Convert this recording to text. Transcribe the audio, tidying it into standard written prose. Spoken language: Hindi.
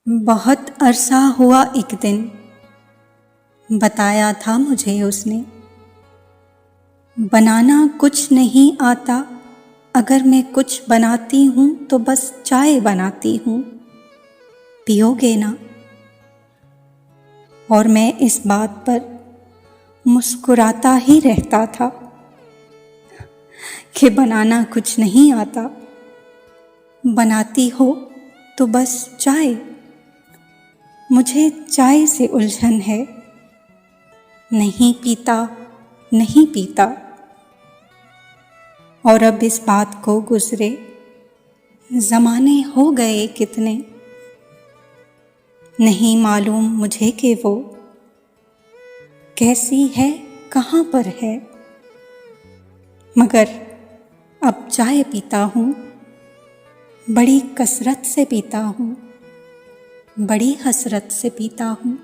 बहुत अरसा हुआ एक दिन, बताया था मुझे उसने। बनाना कुछ नहीं आता, अगर मैं कुछ बनाती हूँ तो बस चाय बनाती हूँ, पियोगे ना? और मैं इस बात पर मुस्कुराता ही रहता था कि बनाना कुछ नहीं आता, बनाती हो तो बस चाय। मुझे चाय से उलझन है, नहीं पीता नहीं पीता। और अब इस बात को गुजरे ज़माने हो गए कितने, नहीं मालूम मुझे कि वो कैसी है, कहाँ पर है। मगर अब चाय पीता हूँ, बड़ी कसरत से पीता हूँ, बड़ी हसरत से पीता हूँ।